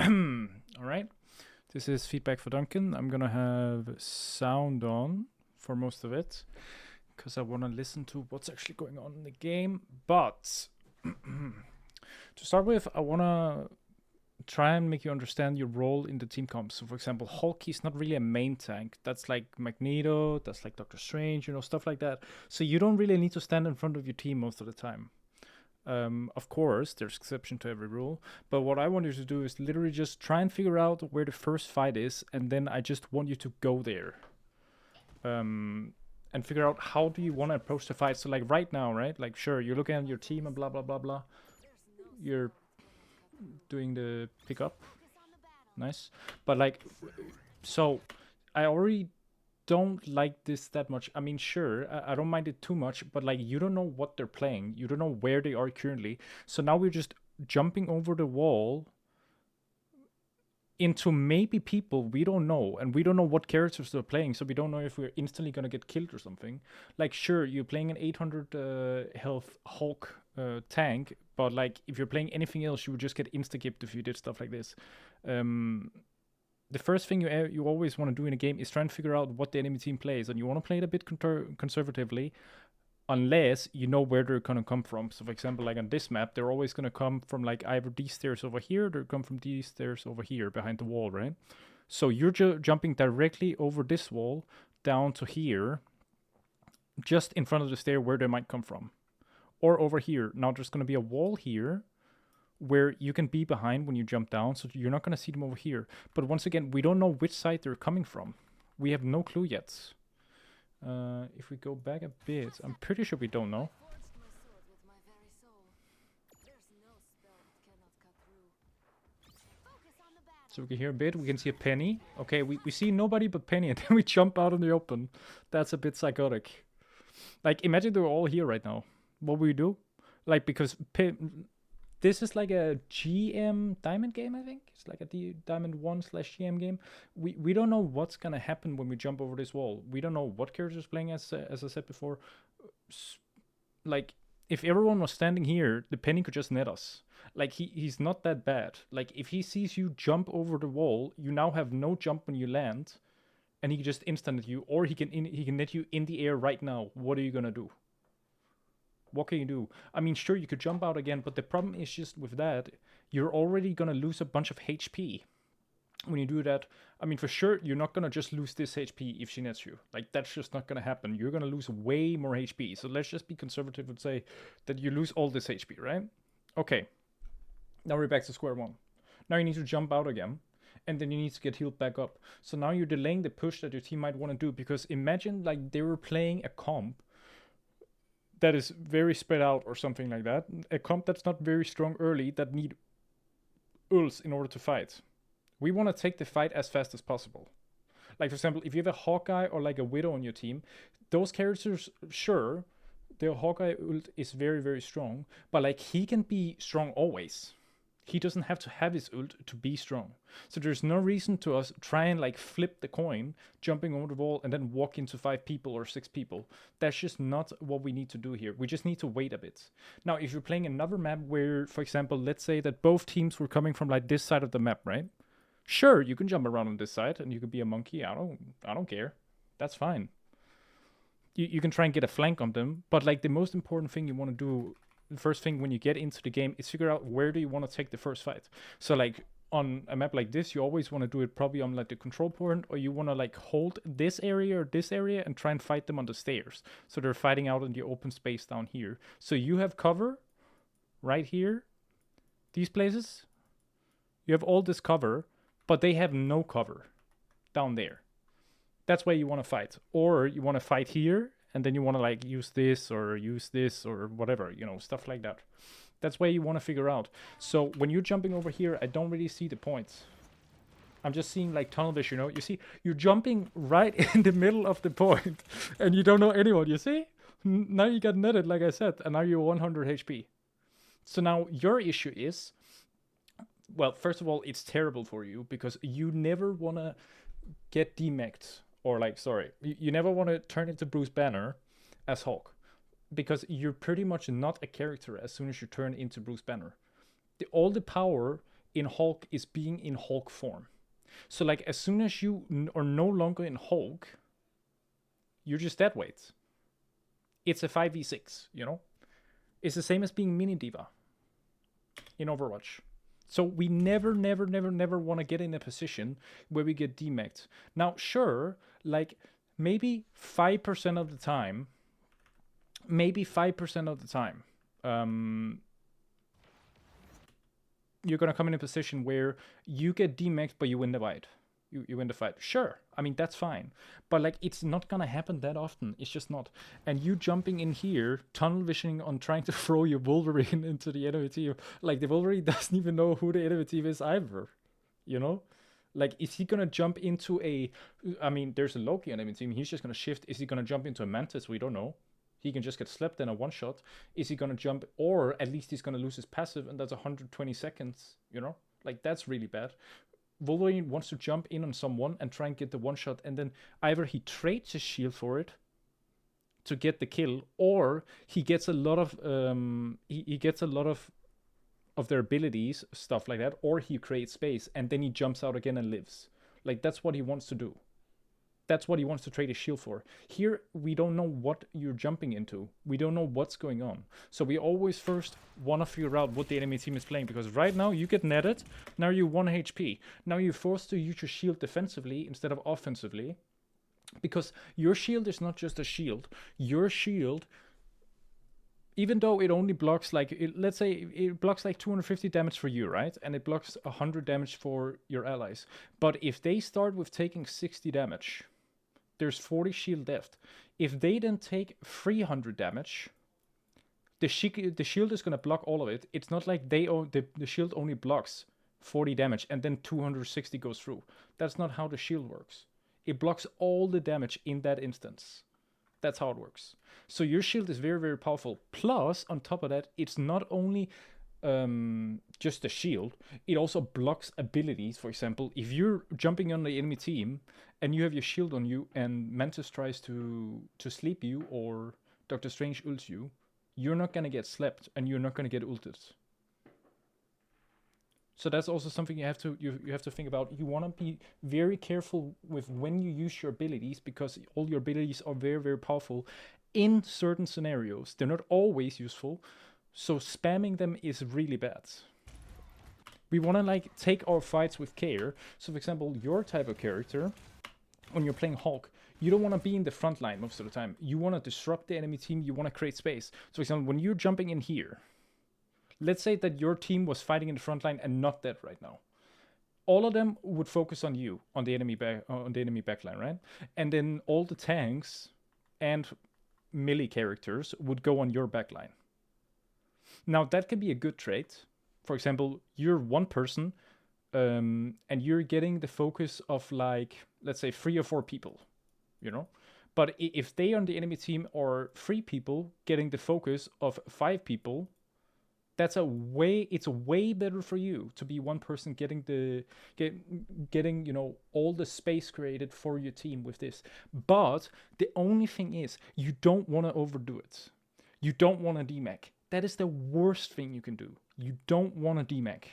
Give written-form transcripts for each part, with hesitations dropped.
All right. This is feedback for Duncan. I'm gonna have sound on for most of it because I want to listen to what's actually going on in the game. But to start with, I want to try and make you understand your role in the team comp. So, for example, Hulk, he's not really a main tank. That's like Magneto, that's like Doctor Strange, stuff like that. So, you don't really need to stand in front of your team most of the time. Of course, there's exception to every rule, but what I want you to do is literally just try and figure out where the first fight is, and then I just want you to go there. And figure out how do you want to approach the fight. So, like right now, right? Like, sure, you're looking at your team and blah blah blah blah. You're doing the pickup, nice. But like, so I already don't like this that much. I mean, sure, I don't mind it too much, but like, you don't know what they're playing. You don't know where they are currently. So now we're just jumping over the wall into maybe people we don't know, and we don't know what characters they're playing, so we don't know if we're instantly gonna get killed or something. Like, sure, you're playing an 800 health Hulk tank, but like, if you're playing anything else, you would just get insta-gipped if you did stuff like this. The first thing you always want to do in a game is try and figure out what the enemy team plays, and you want to play it a bit conservatively, unless you know where they're gonna come from. So, for example, like on this map, they're always gonna come from like either these stairs over here, or come from these stairs over here behind the wall, right? So you're jumping directly over this wall down to here, just in front of the stair where they might come from, or over here. Now there's gonna be a wall here where you can be behind when you jump down, so you're not going to see them over here. But once again, we don't know which side they're coming from. We have no clue yet. If we go back a bit, I'm pretty sure we don't know. So we can hear a bit, we can see a Penny. Okay, we see nobody but Penny, and then we jump out in the open. That's a bit psychotic. Like, imagine they're all here right now. What would we do? Like, because this is like a GM Diamond game, I think. It's like a Diamond 1/GM game. We don't know what's gonna happen when we jump over this wall. We don't know what character's playing, as I said before. Like, if everyone was standing here, the Penny could just net us. Like, he's not that bad. Like, if he sees you jump over the wall, you now have no jump when you land, and he can just instant you, or he can net you in the air right now. What are you gonna do? What can you do? I mean, sure, you could jump out again, but the problem is just with that, you're already gonna lose a bunch of HP when you do that. I mean, for sure, you're not gonna just lose this HP if she nets you. Like, that's just not gonna happen. You're gonna lose way more HP. So let's just be conservative and say that you lose all this HP, right? Okay. Now we're back to square one. Now you need to jump out again, and then you need to get healed back up. So now you're delaying the push that your team might want to do, because imagine like they were playing a comp that is very spread out or something like that. A comp that's not very strong early, that need ults in order to fight. We want to take the fight as fast as possible. Like, for example, if you have a Hawkeye or like a Widow on your team, those characters, sure, the Hawkeye ult is very, very strong, but like, he can be strong always. He doesn't have to have his ult to be strong. So there's no reason to us try and like flip the coin, jumping over the wall and then walk into 5 people or 6 people. That's just not what we need to do here. We just need to wait a bit. Now, if you're playing another map where, for example, let's say that both teams were coming from like this side of the map, right? Sure, you can jump around on this side and you can be a monkey. I don't care. That's fine. You can try and get a flank on them, but like, the most important thing you want to do, the first thing when you get into the game, is figure out where do you want to take the first fight. So like, on a map like this, you always want to do it probably on like the control point, or you want to like hold this area or this area and try and fight them on the stairs. So they're fighting out in the open space down here. So you have cover right here, these places. You have all this cover, but they have no cover down there. That's why you want to fight. Or you want to fight here, and then you want to like use this or whatever, stuff like that. That's why you want to figure out. So when you're jumping over here, I don't really see the points. I'm just seeing like tunnel vision, You see, you're jumping right in the middle of the point, and you don't know anyone, you see? Now you got netted, like I said, and now you're 100 HP. So now your issue is, well, first of all, it's terrible for you, because you never want to get demeched, or like, sorry, you never want to turn into Bruce Banner as Hulk, because you're pretty much not a character as soon as you turn into Bruce Banner. All the power in Hulk is being in Hulk form. So like as soon as you are no longer in Hulk, you're just dead weight. It's a 5v6, you know? It's the same as being Mini D.Va in Overwatch. So we never want to get in a position where we get demacked. Now, sure, like maybe 5% of the time, you're gonna come in a position where you get demacked, but you win the fight. You win the fight. Sure, I mean that's fine, but like it's not gonna happen that often. It's just not. And you jumping in here, tunnel visioning on trying to throw your Wolverine into the enemy team, like the Wolverine doesn't even know who the enemy team is either. You know, like is he gonna jump into a? I mean, there's a Loki enemy team. He's just gonna shift. Is he gonna jump into a Mantis? We don't know. He can just get slept in a one shot. Is he gonna jump, or at least he's gonna lose his passive, and that's 120 seconds. You know, like that's really bad. Wolverine wants to jump in on someone and try and get the one shot, and then either he trades his shield for it to get the kill, or he gets a lot of he gets a lot of their abilities, stuff like that, or he creates space and then he jumps out again and lives. Like that's what he wants to do. That's what he wants to trade his shield for. Here, we don't know what you're jumping into. We don't know what's going on. So we always first want to figure out what the enemy team is playing. Because right now, you get netted. Now you're 1 HP. Now you're forced to use your shield defensively instead of offensively. Because your shield is not just a shield. Your shield, even though it only blocks like, let's say it blocks like 250 damage for you, right? And it blocks 100 damage for your allies. But if they start with taking 60 damage... there's 40 shield left. If they then take 300 damage, the shield is going to block all of it. It's not like the shield only blocks 40 damage and then 260 goes through. That's not how the shield works. It blocks all the damage in that instance. That's how it works. So your shield is very, very powerful. Plus, on top of that, it's not only just a shield, it also blocks abilities. For example, if you're jumping on the enemy team and you have your shield on you and Mantis tries to sleep you or Doctor Strange ults you, you're not gonna get slept and you're not gonna get ulted. So that's also something you have to think about. You want to be very careful with when you use your abilities, because all your abilities are very, very powerful in certain scenarios. They're not always useful. So spamming them is really bad. We want to like take our fights with care. So for example, your type of character, when you're playing Hulk, you don't want to be in the front line most of the time. You want to disrupt the enemy team. You want to create space. So for example, when you're jumping in here, let's say that your team was fighting in the front line and not dead right now. All of them would focus on you, on the enemy backline, right? And then all the tanks and melee characters would go on your backline. Now, that can be a good trait. For example, you're one person and you're getting the focus of like, let's say 3 or 4 people, you know? But if they on the enemy team are 3 people getting the focus of 5 people, it's way better for you to be one person getting getting, you know, all the space created for your team with this. But the only thing is, you don't want to overdo it. You don't want to DMAC. That is the worst thing you can do. You don't want to DMAC.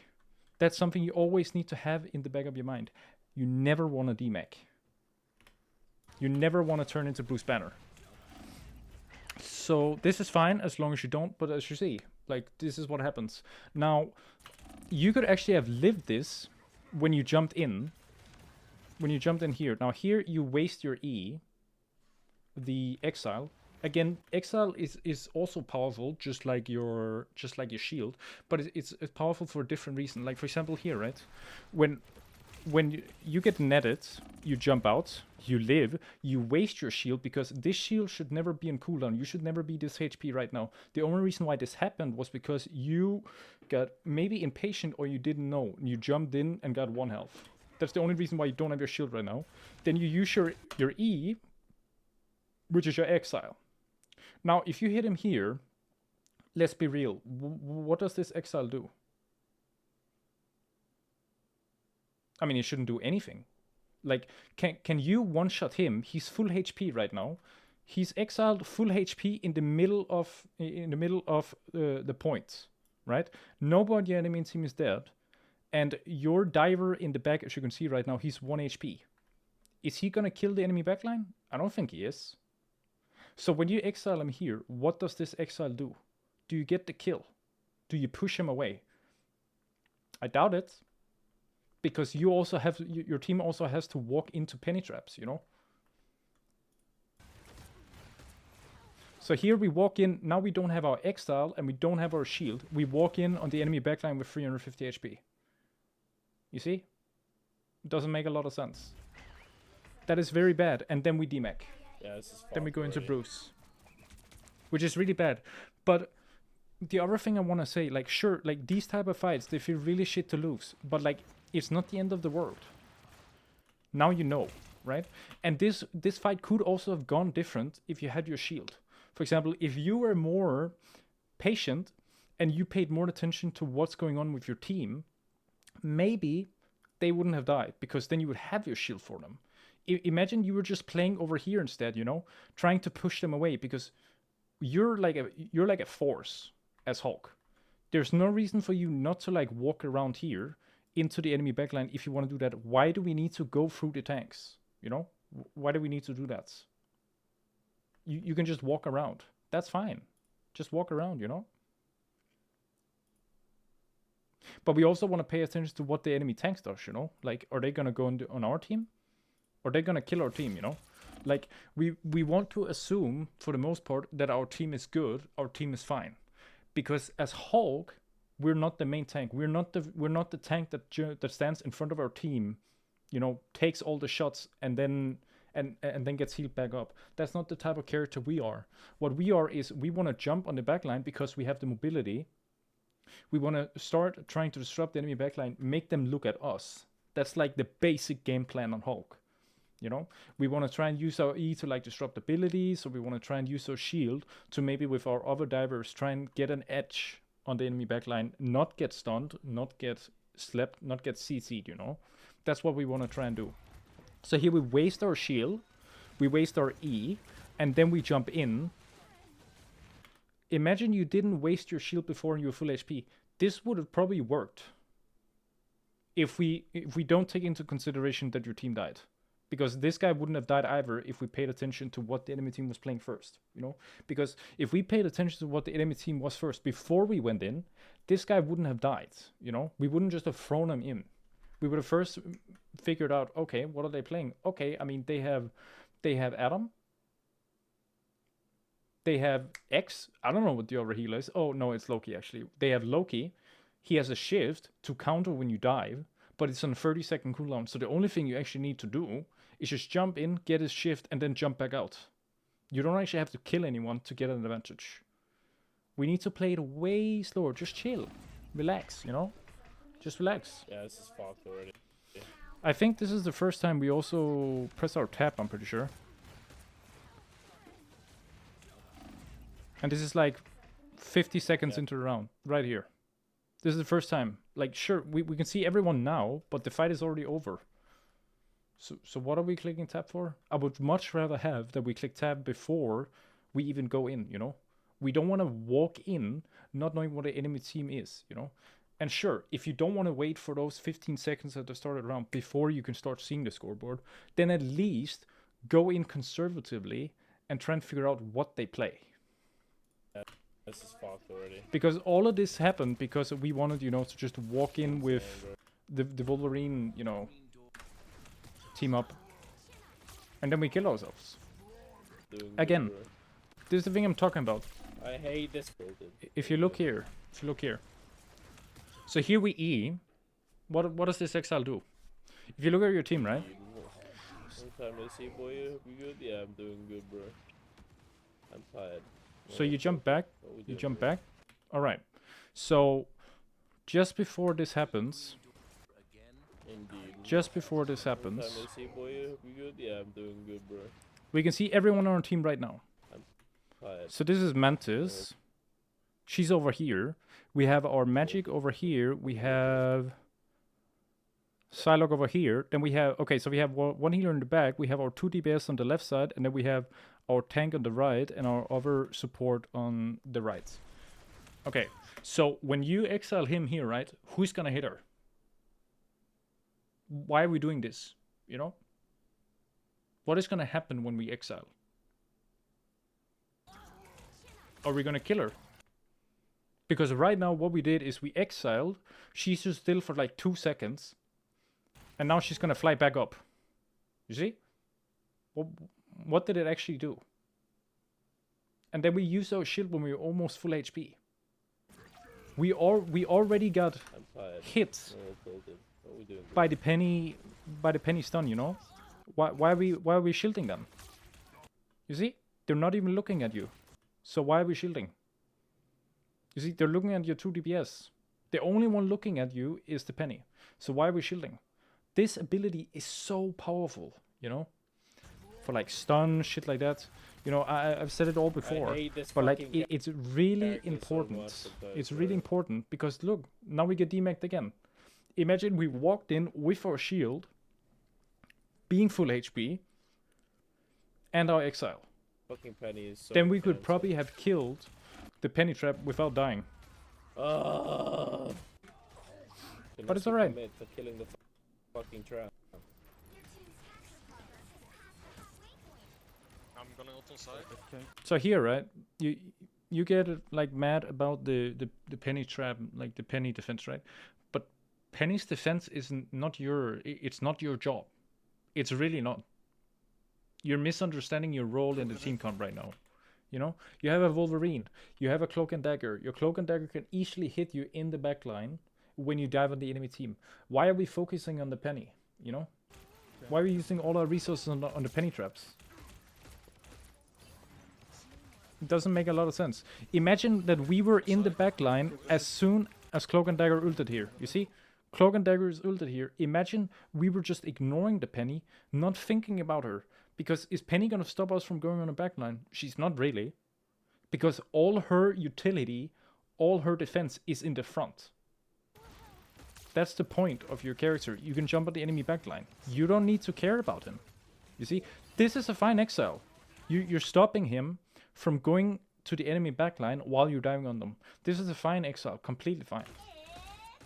That's something you always need to have in the back of your mind. You never want to DMAC. You never want to turn into Bruce Banner. So this is fine as long as you don't, but as you see, like this is what happens. Now, you could actually have lived this when you jumped in. When you jumped in here. Now here you waste your E, the exile. Again, exile is also powerful, just like your shield, but it's powerful for a different reason. Like for example here, right? When you get netted, you jump out, you live, you waste your shield, because this shield should never be in cooldown. You should never be this HP right now. The only reason why this happened was because you got maybe impatient or you didn't know. You jumped in and got 1 health. That's the only reason why you don't have your shield right now. Then you use your E, which is your exile. Now, if you hit him here, let's be real. What does this exile do? I mean, it shouldn't do anything. Like, can you one-shot him? He's full HP right now. He's exiled full HP in the middle of the point, right? Nobody enemy team is dead, And your diver in the back, as you can see right now, he's 1 HP. Is he gonna kill the enemy backline? I don't think he is. So when you exile him here, what does this exile do? Do you get the kill? Do you push him away? I doubt it. Because you also have, your team also has to walk into penny traps, you know? So here we walk in, now we don't have our exile and we don't have our shield. We walk in on the enemy backline with 350 HP. You see? It doesn't make a lot of sense. That is very bad. And then we demech. Yeah, this is Then we go into already. Bruce. Which is really bad. But the other thing I want to say, like, sure, like, these type of fights, they feel really shit to lose. But, like, it's not the end of the world. Now you know, right? And this fight could also have gone different if you had your shield. For example, if you were more patient and you paid more attention to what's going on with your team, maybe they wouldn't have died, because then you would have your shield for them. Imagine you were just playing over here instead, you know, trying to push them away, because you're like a force as Hulk. There's no reason for you not to like walk around here into the enemy backline if you want to do that. Why do we need to go through the tanks? You know, why do we need to do that? You can just walk around. That's fine. Just walk around, you know. But we also want to pay attention to what the enemy tanks does, you know. Like, are they gonna go on our team? Or are they gonna kill our team, you know? Like, we want to assume, for the most part, that our team is good, our team is fine. Because as Hulk, we're not the main tank. We're not the tank that stands in front of our team, you know, takes all the shots and then gets healed back up. That's not the type of character we are. What we are is we want to jump on the backline because we have the mobility. We want to start trying to disrupt the enemy backline, make them look at us. That's like the basic game plan on Hulk. You know, we want to try and use our E to like disrupt abilities, or we want to try and use our shield to maybe with our other divers try and get an edge on the enemy backline, not get stunned, not get slept, not get CC'd, you know. That's what we want to try and do. So here we waste our shield, we waste our E, and then we jump in. Imagine you didn't waste your shield before and you were full HP. This would have probably worked if we don't take into consideration that your team died. Because this guy wouldn't have died either if we paid attention to what the enemy team was playing first, you know? Because if we paid attention to what the enemy team was first before we went in, this guy wouldn't have died, you know? We wouldn't just have thrown him in. We would have first figured out, okay, what are they playing? Okay, I mean, they have Adam. They have X. I don't know what the other healer is. Oh, no, it's Loki, actually. They have Loki. He has a shift to counter when you dive, but it's on 30-second cooldown. So the only thing you actually need to do is just jump in, get his shift, and then jump back out. You don't actually have to kill anyone to get an advantage. We need to play it way slower. Just chill. Relax, you know? Just relax. Yeah, this is fucked already. I think this is the first time we also press our tab, I'm pretty sure. And this is like 50 seconds into the round, right here. This is the first time. Like, sure, we can see everyone now, but the fight is already over. So what are we clicking tab for? I would much rather have that we click tab before we even go in, you know? We don't want to walk in not knowing what the enemy team is, you know? And sure, if you don't want to wait for those 15 seconds at the start of the round before you can start seeing the scoreboard, then at least go in conservatively and try and figure out what they play. This is fucked already. Because all of this happened because we wanted, you know, to just walk in with the Wolverine, you know, team up. And then we kill ourselves. Again, Good, this is the thing I'm talking about. I hate this building. If you look here, So here we E. What does this exile do? If you look at your team, right? Long time no see, boy. You good? Yeah, I'm doing good, bro. I'm tired. So you jump back. What we You doing, jump bro? back. All right. So just before this happens, Indeed. just before this Long time happens, no see, boy. You good? Yeah, I'm doing good, bro. we can see everyone on our team right now. Tired. So this is Mantis. She's over here. We have our Magic over here. We have Psylocke over here. Then we have, okay, so we have one healer in the back. We have our 2 DPS on the left side. And then we have our tank on the right and our other support on the right. Okay, so when you exile him here, right, who's going to hit her? why are we doing this? You know? What is gonna happen when we exile? Are we gonna kill her? Because right now what we did is we exiled, she stood still for like 2 seconds, and now she's gonna fly back up. You see? What did it actually do? And then we used our shield when we were almost full HP. We already got I'm tired. hit No, it's all good. What are we doing? by the penny stun, you know? Why are we shielding them? You see? They're not even looking at you. So why are we shielding? You see, they're looking at your 2 DPS. The only one looking at you is the penny. So why are we shielding? This ability is so powerful, you know? For like stun, shit like that. You know, I've said it all before. I hate this But like, fucking it's really character so important. much sometimes, It's bro. really important because look, now we get demacked again. Imagine we walked in with our shield, being full HP, and our exile. Fucking penny is so Then we could offensive. probably have killed the penny trap without dying. Ah. But it's alright. For killing the fucking trap. I'm gonna ult on side. So here, right, you get like mad about the penny trap, like the penny defense, right? But penny's defense is not it's not your job. It's really not. You're misunderstanding your role in the team comp right now. You know, you have a Wolverine, you have a Cloak and Dagger. Your Cloak and Dagger can easily hit you in the back line when you dive on the enemy team. Why are we focusing on the penny? You know, why are we using all our resources on the penny traps? It doesn't make a lot of sense. Imagine that we were in the back line as soon as Cloak and Dagger ulted here. You see? Cloak and Dagger is ulted here. Imagine we were just ignoring the penny, not thinking about her. Because is Penny gonna stop us from going on a backline? She's not really. Because all her utility, all her defense is in the front. That's the point of your character. You can jump at the enemy backline. You don't need to care about him. You see? This is a fine exile. You're stopping him from going to the enemy backline while you're diving on them. This is a fine exile. Completely fine.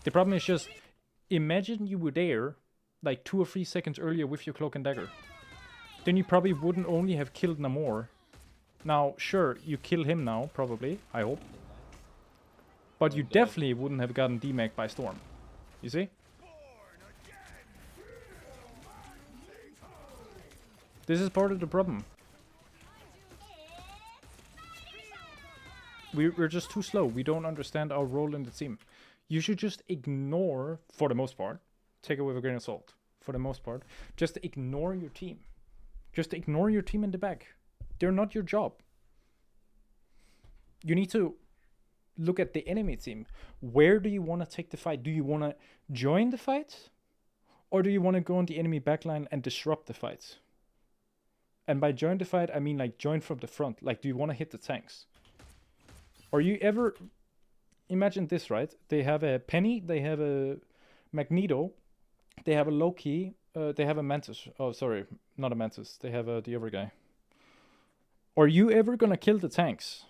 The problem is just, imagine you were there like 2 or 3 seconds earlier with your Cloak and Dagger. Then you probably wouldn't only have killed Namor. Now, sure, you kill him now, probably, I hope. But you definitely wouldn't have gotten demacked by Storm. You see? This is part of the problem. We're just too slow. We don't understand our role in the team. You should just ignore, for the most part, take it with a grain of salt. For the most part, just ignore your team. Just ignore your team in the back. They're not your job. You need to look at the enemy team. Where do you want to take the fight? Do you want to join the fight? Or do you want to go on the enemy backline and disrupt the fight? And by join the fight, I mean like join from the front. Like, do you want to hit the tanks? Or you ever... Imagine this, right? They have a Penny, they have a Magneto, they have a Loki, they have a Mantis. Oh, sorry, not a Mantis. They have the other guy. Are you ever gonna kill the tanks?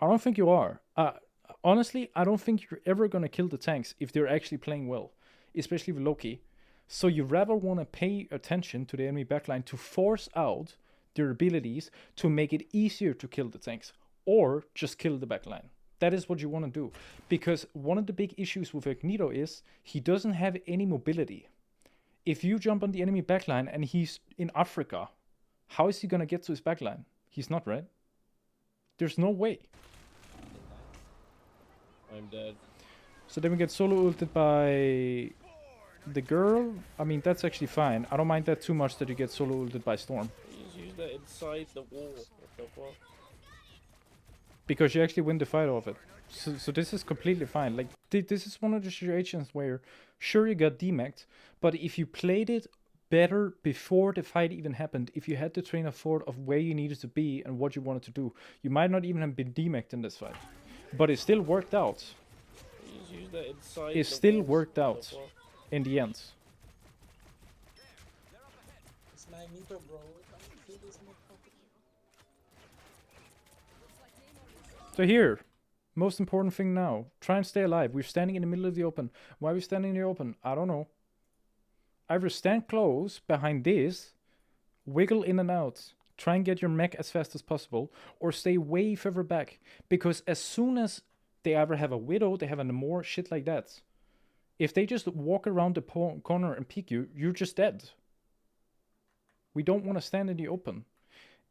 I don't think you are. Honestly, I don't think you're ever gonna kill the tanks if they're actually playing well, especially with Loki. So you rather want to pay attention to the enemy backline to force out their abilities to make it easier to kill the tanks, or just kill the backline. That is what you want to do. Because one of the big issues with Magneto is he doesn't have any mobility. If you jump on the enemy backline and he's in Africa, how is he going to get to his backline? He's not, right? There's no way. I'm dead. So then we get solo ulted by the girl. I mean, that's actually fine. I don't mind that too much that you get solo ulted by Storm. You just use that inside the wall. What the fuck? Because you actually win the fight off it. So this is completely fine. Like, this is one of the situations where, sure, you got demacked, but if you played it better before the fight even happened, if you had the train of thought of where you needed to be and what you wanted to do, you might not even have been demacked in this fight. But it still worked out. You just use that inside It the still walls. worked What out the fuck? in the end. It's Magneto, bro. Don't kill this motherfucker. So here, most important thing now, try and stay alive. We're standing in the middle of the open. Why are we standing in the open? I don't know. either stand close behind this, wiggle in and out, try and get your mech as fast as possible, or stay way further back. Because as soon as they either have a Widow, they have a more shit like that. If they just walk around the corner and peek you, you're just dead. We don't want to stand in the open.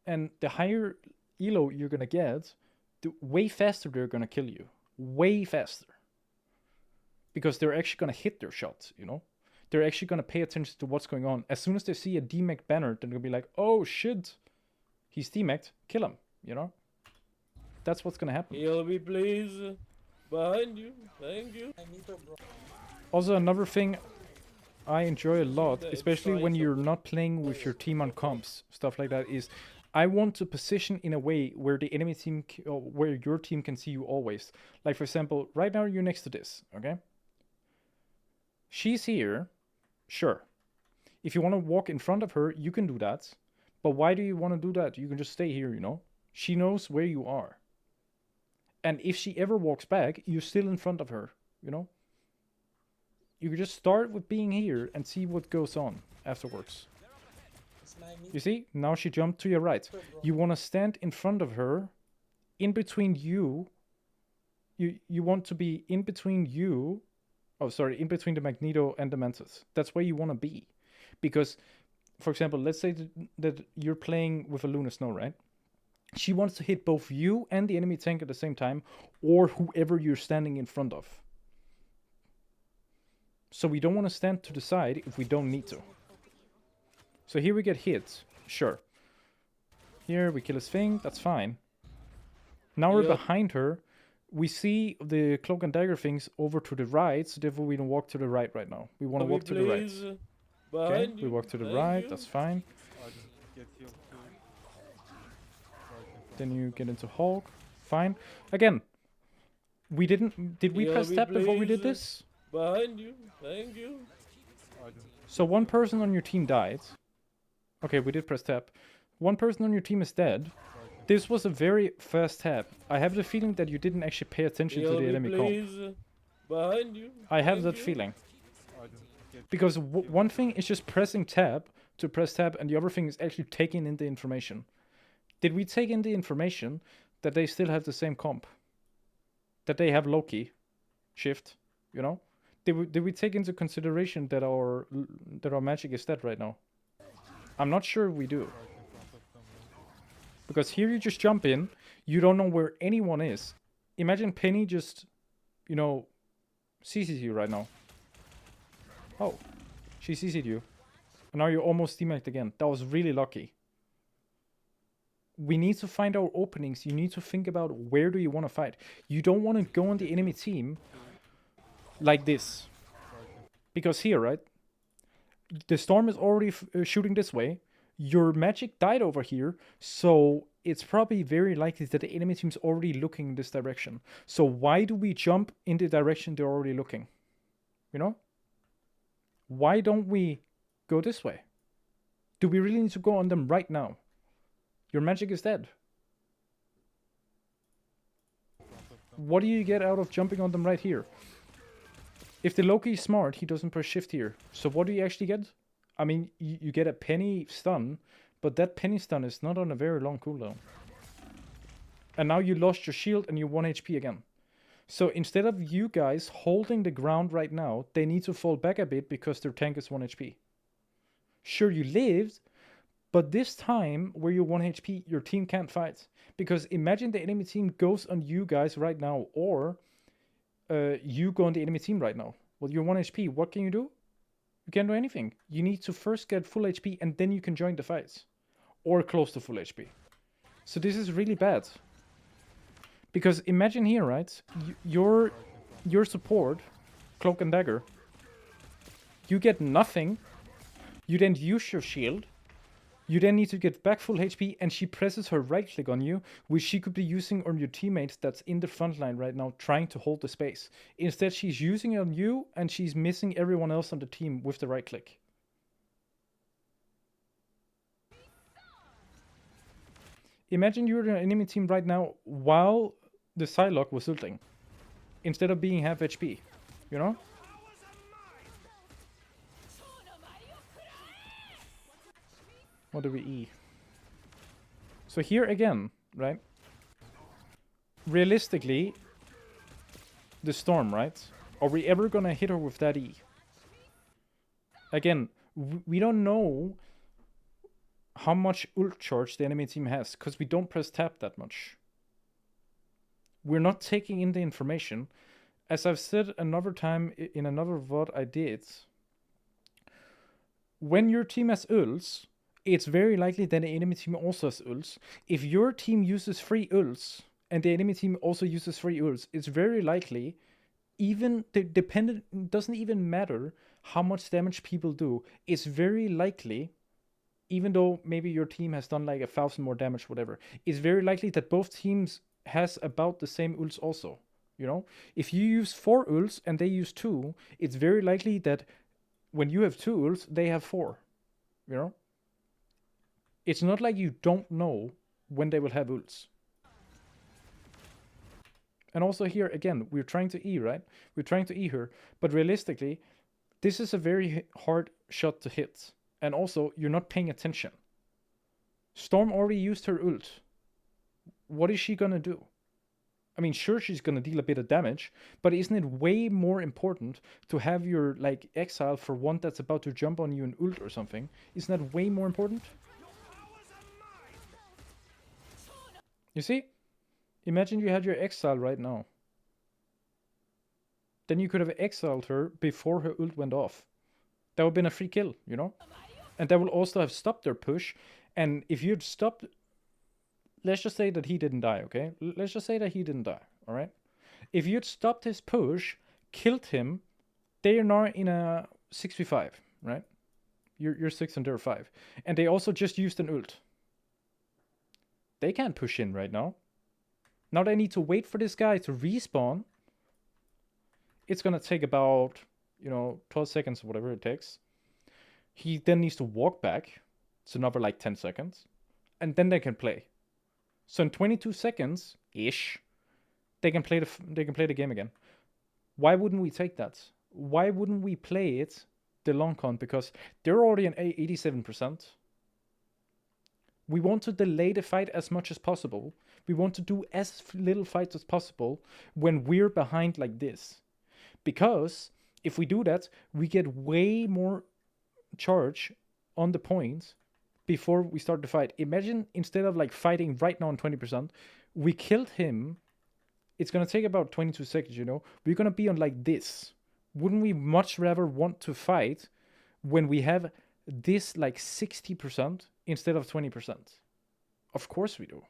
And the higher elo you're gonna get, the way faster they're gonna kill you. Way faster. Because they're actually gonna hit their shots, you know? They're actually gonna pay attention to what's going on. As soon as they see a DMAC banner, they're gonna be like, oh shit, he's DMAC'd, kill him, you know? That's what's gonna happen. Heal me, please. Behind you. Thank you. My meter, bro. Also, another thing I enjoy a lot, especially when you're not playing with your team on comps, stuff like that, is I want to position in a way where the enemy team, or where your team can see you always. Like, for example, right now you're next to this, okay? She's here, sure. If you want to walk in front of her, you can do that. But why do you want to do that? You can just stay here, you know? She knows where you are. And if she ever walks back, you're still in front of her, you know? You can just start with being here and see what goes on afterwards. It's my meter, You see? Now she jumped to your right. bro. You want to stand in front of her, in between you. You want to be in between you. Oh, sorry, in between the Magneto and the Mantis. That's where you want to be. Because, for example, let's say that you're playing with a Luna Snow, right? She wants to hit both you and the enemy tank at the same time, or whoever you're standing in front of. So we don't want to stand to the side if we don't need to. So here we get hit, sure. Here we kill his thing, that's fine. Now we're Yep. behind her. We see the cloak and dagger things over to the right, so therefore we don't walk to the right now. We want to Heal me, walk to the right. please. Okay, Behind we you. walk to the Thank right, you. that's fine. Get healed too. Then you get into Hulk, fine. Again, we did we Heal press me, tab before we did please. this? Behind you. Thank you. So one person on your team died. Okay, we did press tab. One person on your team is dead. This was a very fast tab. I have the feeling that you didn't actually pay attention to Heal the me, enemy comp. please. Behind you. I have Thank that you. feeling. Because one thing is just pressing tab to press tab, and the other thing is actually taking in the information. Did we take in the information that they still have the same comp? That they have Loki, shift, you know? Did we take into consideration that our magic is dead right now? I'm not sure we do. Because here you just jump in, you don't know where anyone is. Imagine Penny just, you know, CC'd you right now. Oh, she CC'd you. And now you're almost DMAC'd again. That was really lucky. We need to find our openings. You need to think about where do you want to fight. You don't want to go on the enemy team like this. Because here, right? The storm is already shooting this way. Your magic died over here. So it's probably very likely that the enemy team's already looking in this direction. So why do we jump in the direction they're already looking? You know? Why don't we go this way? Do we really need to go on them right now? Your magic is dead. What do you get out of jumping on them right here? If the Loki is smart, he doesn't press shift here. So what do you actually get? I mean, you get a penny stun, but that penny stun is not on a very long cooldown. And now you lost your shield and you're 1 HP again. So instead of you guys holding the ground right now, they need to fall back a bit because their tank is 1 HP. Sure, you lived, but this time where you're 1 HP, your team can't fight. Because imagine the enemy team goes on you guys right now, or you go on the enemy team right now. Well, you're 1 HP, what can you do? You can't do anything. You need to first get full HP and then you can join the fights. Or close to full HP. So this is really bad. Because imagine here, right? Your support, Cloak and Dagger, you get nothing. You then use your shield. You then need to get back full HP, and she presses her right click on you, which she could be using on your teammates that's in the front line right now trying to hold the space. Instead, she's using it on you, and she's missing everyone else on the team with the right click. Imagine you're in an enemy team right now while the Psylocke was ulting, instead of being half HP, you know? What do we E? So here again, right? Realistically, the Storm, right? Are we ever gonna hit her with that E? Again, we don't know how much ult charge the enemy team has, because we don't press tab that much. We're not taking in the information. As I've said another time in another VOD I did, when your team has ults, it's very likely that the enemy team also has ults. If your team uses free ults, and the enemy team also uses free ults, it's very likely, even dependent, doesn't even matter how much damage people do, it's very likely, even though maybe your team has done like 1,000 more damage, whatever, it's very likely that both teams has about the same ults also. You know, if you use 4 ults and they use 2, it's very likely that when you have 2 ults, they have 4. You know, it's not like you don't know when they will have ults. And also here again, we're trying to E, right? We're trying to E her, but realistically, this is a very hard shot to hit. And also, you're not paying attention. Storm already used her ult. What is she gonna do? I mean, sure, she's gonna deal a bit of damage, but isn't it way more important to have your, like, exile for one that's about to jump on you and ult or something? Isn't that way more important? You see? Imagine you had your exile right now. Then you could have exiled her before her ult went off. That would have been a free kill, you know? And that would also have stopped their push. And if you'd stopped... Let's just say that he didn't die, okay? Let's just say that he didn't die, alright? If you'd stopped his push, killed him, they are now in a 6v5, right? You're 6 and they're 5. And they also just used an ult. They can't push in right now. Now they need to wait for this guy to respawn. It's gonna take about, 12 seconds or whatever it takes. He then needs to walk back. It's another like 10 seconds. And then they can play. So in 22 seconds-ish, they can play the game again. Why wouldn't we take that? Why wouldn't we play it the long con? Because they're already at 87%. We want to delay the fight as much as possible. We want to do as little fights as possible when we're behind like this. Because if we do that, we get way more charge on the point before we start the fight. Imagine instead of like fighting right now on 20%, we killed him. It's going to take about 22 seconds, We're going to be on like this. Wouldn't we much rather want to fight when we have this like 60% instead of 20%? Of course we do.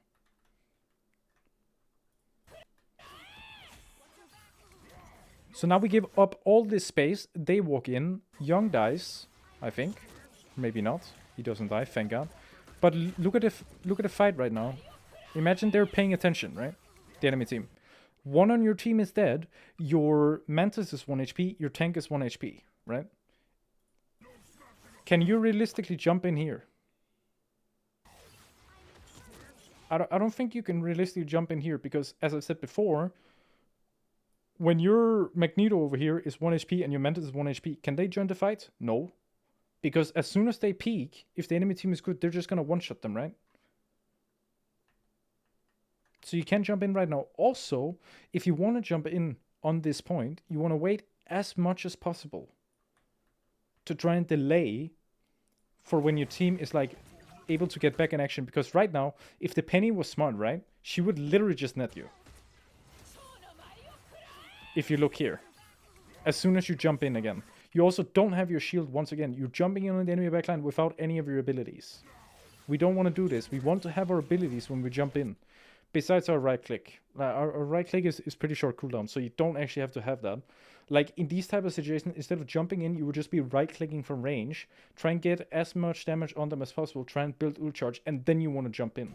So now we give up all this space. They walk in. Young dies, I think. Maybe not. He doesn't die, thank God. But look at the fight right now. Imagine they're paying attention, right? The enemy team. One on your team is dead. Your Mantis is 1 HP. Your tank is 1 HP, right? Can you realistically jump in here? I don't think you can realistically jump in here because, as I said before, when your Magneto over here is 1 HP and your Mantis is 1 HP, can they join the fight? No. Because as soon as they peek, if the enemy team is good, they're just going to one-shot them, right? So you can't jump in right now. Also, if you want to jump in on this point, you want to wait as much as possible to try and delay for when your team is like able to get back in action. Because right now, if the Penny was smart, right, she would literally just net you. If you look here, as soon as you jump in again. You also don't have your shield once again. You're jumping in on the enemy backline without any of your abilities. We don't want to do this. We want to have our abilities when we jump in. Besides our right click. Our right click is pretty short cooldown, so you don't actually have to have that. Like in these type of situations, instead of jumping in, you would just be right clicking from range. Try and get as much damage on them as possible. Try and build ult charge, and then you want to jump in.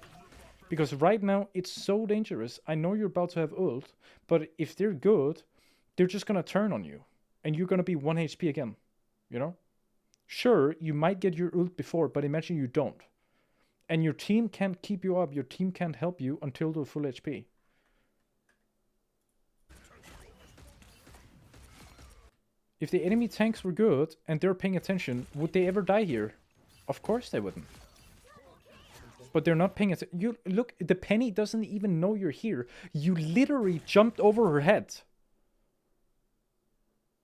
Because right now, it's so dangerous. I know you're about to have ult, but if they're good, they're just going to turn on you. And you're going to be 1 HP again, Sure, you might get your ult before, but imagine you don't. And your team can't keep you up. Your team can't help you until they're full HP. If the enemy tanks were good and they're paying attention, would they ever die here? Of course they wouldn't. but they're not paying attention. You look, the Penny doesn't even know you're here. You literally jumped over her head.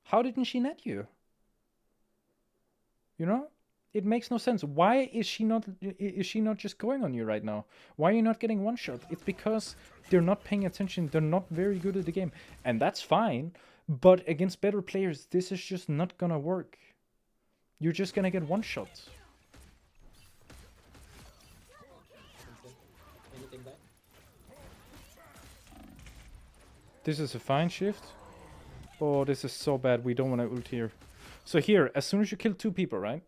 How didn't she net you? You know? It makes no sense. Why is she not just going on you right now? Why are you not getting one shot? It's because they're not paying attention. They're not very good at the game. And that's fine. But against better players, this is just not gonna work. You're just gonna get one shot. Anything back? This is a fine shift. Oh, this is so bad. We don't want to ult here. So here, as soon as you kill 2 people, right?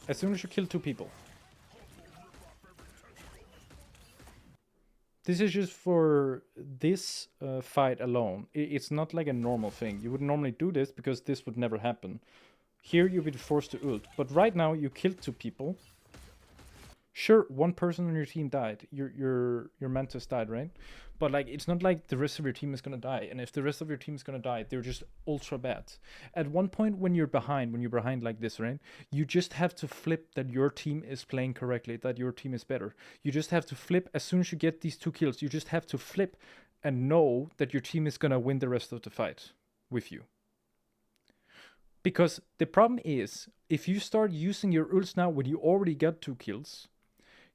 As soon as you kill 2 people. This is just for this fight alone. It's not like a normal thing. You would normally do this because this would never happen. Here you would be forced to ult. But right now you killed 2 people. Sure, 1 person on your team died. Your Mantis died, right? But like, it's not like the rest of your team is gonna die. And if the rest of your team is gonna die, they're just ultra bad. At one point when you're behind like this, right? You just have to flip that your team is playing correctly, that your team is better. You just have to flip as soon as you get these 2 kills. You just have to flip and know that your team is gonna win the rest of the fight with you. Because the problem is, if you start using your ults now when you already got 2 kills,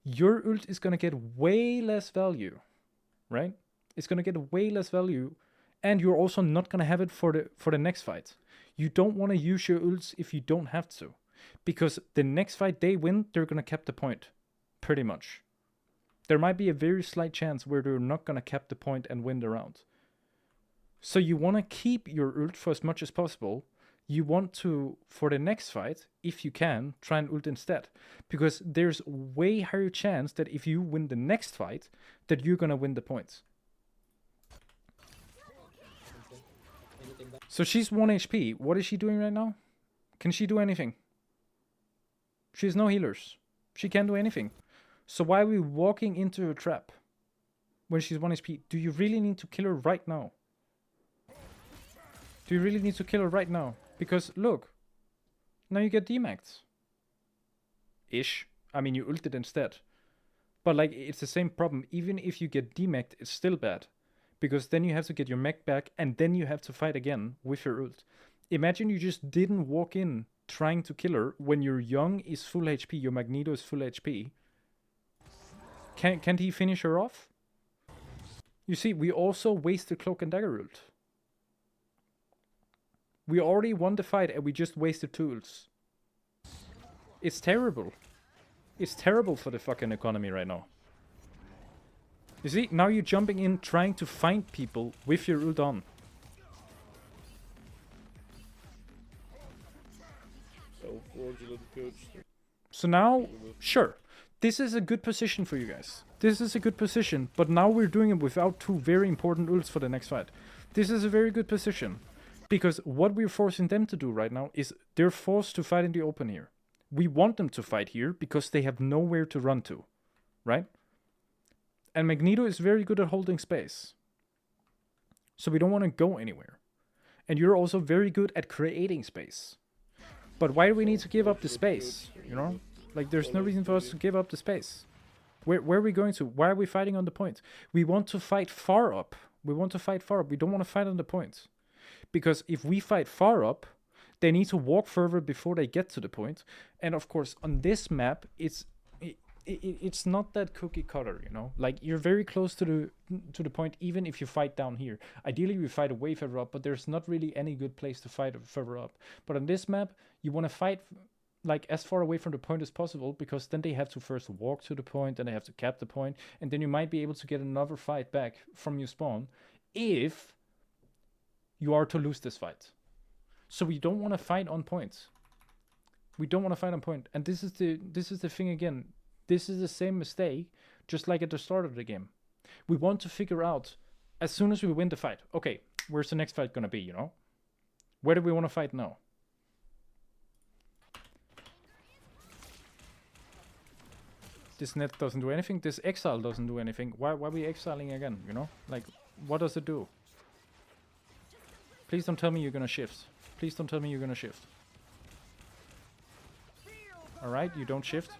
your ult is gonna get way less value, right? It's gonna get way less value, and you're also not gonna have it for the next fight. You don't want to use your ults if you don't have to, because the next fight they win, they're gonna cap the point, pretty much. There might be a very slight chance where they're not gonna cap the point and win the round. So you want to keep your ult for as much as possible. You want to, for the next fight, if you can, try and ult instead. Because there's way higher chance that if you win the next fight, that you're gonna win the points. Anything back? So she's 1 HP. What is she doing right now? Can she do anything? She has no healers. She can't do anything. So why are we walking into a trap when she's 1 HP? Do you really need to kill her right now? Do you really need to kill her right now? Because, look, now you get demacked. Ish. I mean, you ulted instead. But, like, it's the same problem. Even if you get demacked, it's still bad. Because then you have to get your mech back, and then you have to fight again with your ult. Imagine you just didn't walk in trying to kill her when your Young is full HP, your Magneto is full HP. Can't he finish her off? You see, we also waste the Cloak and Dagger ult. We already won the fight and we just wasted 2 ults. It's terrible. It's terrible for the fucking economy right now. You see, now you're jumping in trying to find people with your ult on. So fraudulent, coach. So now, sure, this is a good position for you guys. This is a good position, but now we're doing it without 2 very important ults for the next fight. This is a very good position. Because what we're forcing them to do right now is they're forced to fight in the open here. We want them to fight here because they have nowhere to run to, right? And Magneto is very good at holding space. So we don't want to go anywhere. And you're also very good at creating space. But why do we need to give up the space, you know? Like, there's no reason for us to give up the space. Where are we going to? Why are we fighting on the point? We want to fight far up. We want to fight far up. We don't want to fight on the point. Because if we fight far up, they need to walk further before they get to the point. And of course, on this map, it's not that cookie cutter, you know? Like, you're very close to the point, even if you fight down here. Ideally, we fight way further up, but there's not really any good place to fight further up. But on this map, you want to fight like as far away from the point as possible, because then they have to first walk to the point, and they have to cap the point, and then you might be able to get another fight back from your spawn if you are to lose this fight. So we don't want to fight on point. We don't want to fight on point. And this is the thing again. This is the same mistake, just like at the start of the game. We want to figure out, as soon as we win the fight, okay, where's the next fight gonna be, you know? Where do we want to fight now? This net doesn't do anything. This exile doesn't do anything. Why are we exiling again, you know? Like, what does it do? Please don't tell me you're gonna shift. Please don't tell me you're gonna shift. Alright, you don't shift.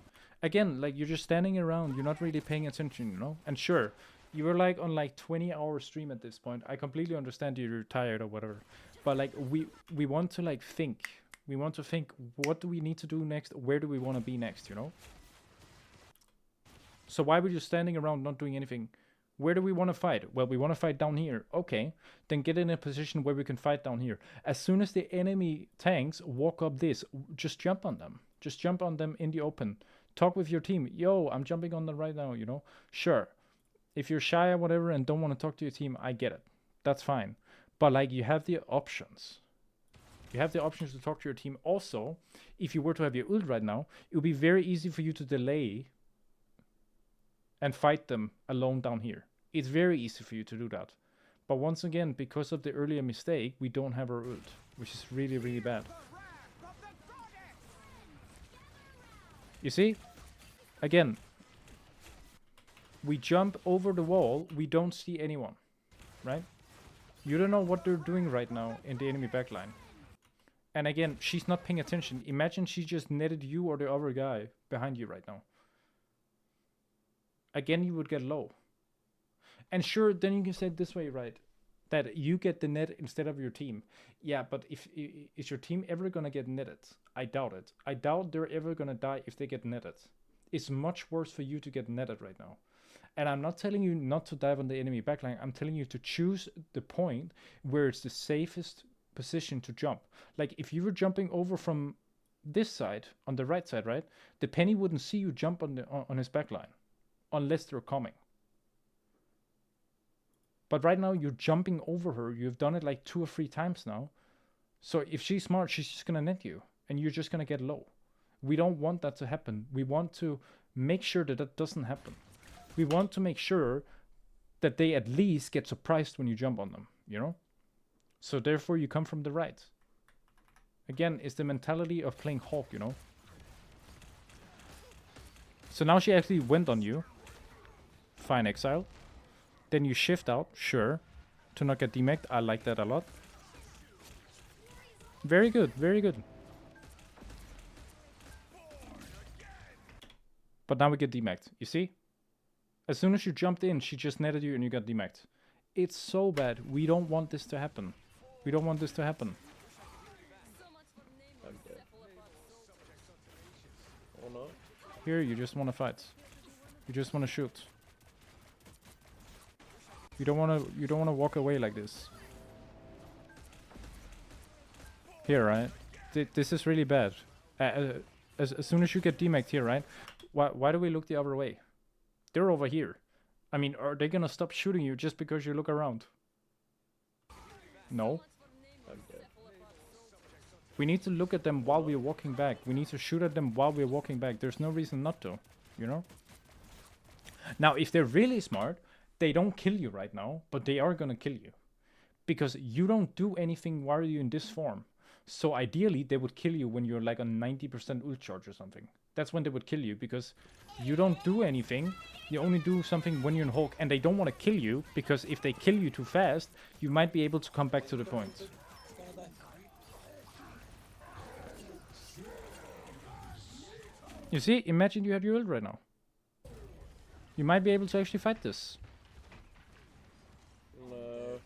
again, like you're just standing around, you're not really paying attention, you know? And sure, you were like on like 20-hour stream at this point. I completely understand you're tired or whatever. But like we want to like think. We want to think, what do we need to do next? Where do we want to be next, you know? So why were you standing around not doing anything? Where do we want to fight? Well, we want to fight down here. Okay, then get in a position where we can fight down here. As soon as the enemy tanks walk up this, just jump on them. Just jump on them in the open. Talk with your team. Yo, I'm jumping on them right now, you know? Sure. If you're shy or whatever and don't want to talk to your team, I get it. That's fine. But like, you have the options. You have the options to talk to your team. Also, if you were to have your ult right now, it would be very easy for you to delay and fight them alone down here. It's very easy for you to do that. But once again, because of the earlier mistake, we don't have our ult, which is really, really bad. You see? Again, we jump over the wall, we don't see anyone, right? You don't know what they're doing right now in the enemy backline. And again, she's not paying attention. Imagine she just netted you or the other guy behind you right now. Again, you would get low. And sure, then you can say it this way, right? That you get the net instead of your team. Yeah, but is your team ever going to get netted? I doubt it. I doubt they're ever going to die if they get netted. It's much worse for you to get netted right now. And I'm not telling you not to dive on the enemy backline. I'm telling you to choose the point where it's the safest position to jump. Like if you were jumping over from this side, on the right side, right? The Penny wouldn't see you jump on his backline. Unless they're coming. But right now you're jumping over her. You've done it like 2 or 3 times now. So if she's smart, she's just gonna net you. And you're just gonna get low. We don't want that to happen. We want to make sure that that doesn't happen. We want to make sure that they at least get surprised when you jump on them, you know? So therefore you come from the right. Again, it's the mentality of playing Hawk, you know? So now she actually went on you. Fine, exile. Then you shift out, sure. To not get demacked, I like that a lot. Very good, very good. But now we get demacked, you see? As soon as you jumped in, she just netted you and you got demacked. It's so bad. We don't want this to happen. We don't want this to happen. I'm dead. Oh no. Here, you just want to fight. You just want to shoot. You don't want to walk away like this. Here, right? This is really bad. As soon as you get demacked here, right? Why do we look the other way? They're over here. I mean, are they gonna stop shooting you just because you look around? No. I'm dead. We need to look at them while we're walking back. We need to shoot at them while we're walking back. There's no reason not to, you know? Now, if they're really smart, they don't kill you right now, but they are gonna kill you. Because you don't do anything while you're in this form. So ideally, they would kill you when you're like on 90% ult charge or something. That's when they would kill you, because you don't do anything. You only do something when you're in Hulk, and they don't want to kill you, because if they kill you too fast, you might be able to come back to the point. You see, imagine you had your ult right now. You might be able to actually fight this. No.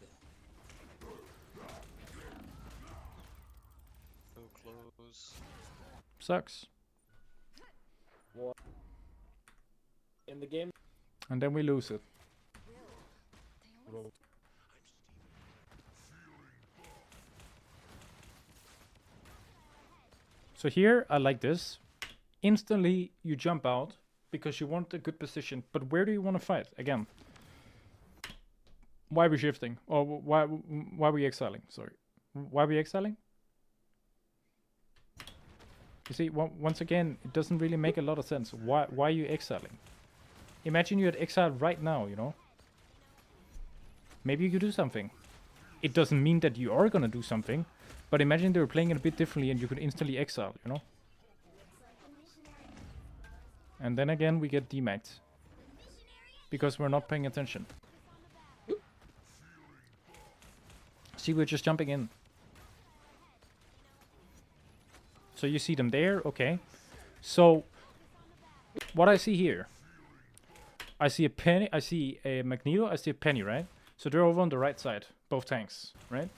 So close. Sucks. In the game. And then we lose it. So here, I like this. Instantly, you jump out because you want a good position. But where do you want to fight? Again. Why are we shifting? Or why are we exiling? Sorry. Why are we exiling? You see, once again, it doesn't really make a lot of sense. Why are you exiling? Imagine you had exiled right now, you know? Maybe you could do something. It doesn't mean that you are gonna do something, but imagine they were playing it a bit differently and you could instantly exile, you know? And then again, we get demacked. Because we're not paying attention. See, we're just jumping in. So you see them there, okay. So what I see here, I see a Penny, I see a Magneto, I see a Penny, right? So they're over on the right side, both tanks, right?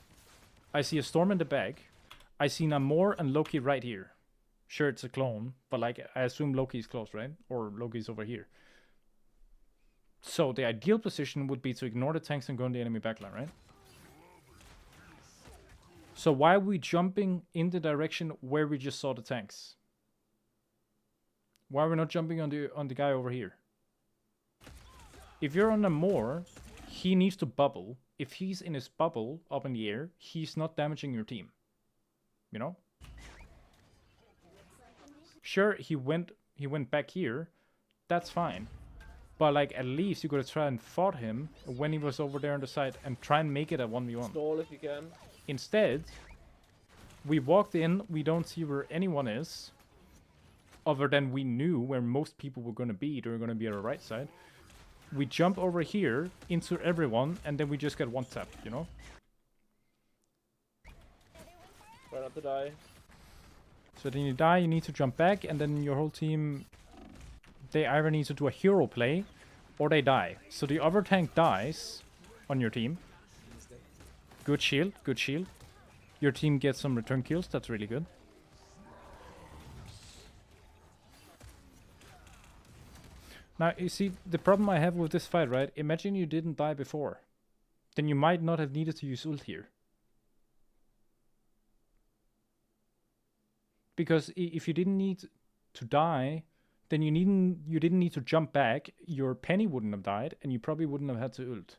I see a Storm in the back. I see Namor and Loki right here. Sure, it's a clone, but like I assume Loki is close, right? Or Loki's over here. So the ideal position would be to ignore the tanks and go in the enemy backline, right? So why are we jumping in the direction where we just saw the tanks? Why are we not jumping on the guy over here? If you're on Namor, he needs to bubble. If he's in his bubble up in the air, he's not damaging your team. You know? Sure, he went back here. That's fine. But like at least you gotta try and fought him when he was over there on the side and try and make it a 1v1. Stall if you can. Instead, we walked in, we don't see where anyone is. Other than we knew where most people were gonna be. They were gonna be on the right side. We jump over here into everyone and then we just get one tap, you know? Try not to die. So then you die, you need to jump back, and then your whole team, they either need to do a hero play or they die. So the other tank dies on your team. He's dead. Good shield, good shield. Your team gets some return kills, that's really good. Now, you see, the problem I have with this fight, right? Imagine you didn't die before. Then you might not have needed to use ult here. Because if you didn't need to die, then you didn't need to jump back, your Penny wouldn't have died, and you probably wouldn't have had to ult.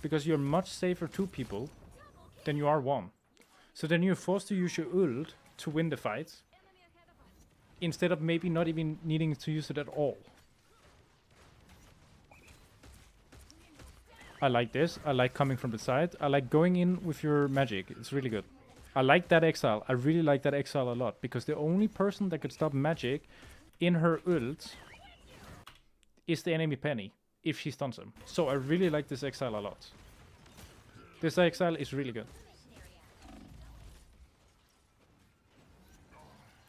Because you're much safer 2 people than you are 1. So then you're forced to use your ult to win the fight, instead of maybe not even needing to use it at all. I like this. I like coming from the side. I like going in with your magic. It's really good. I like that exile. I really like that exile a lot. Because the only person that could stop magic in her ult is the enemy Penny. If she stuns him. So I really like this exile a lot. This exile is really good.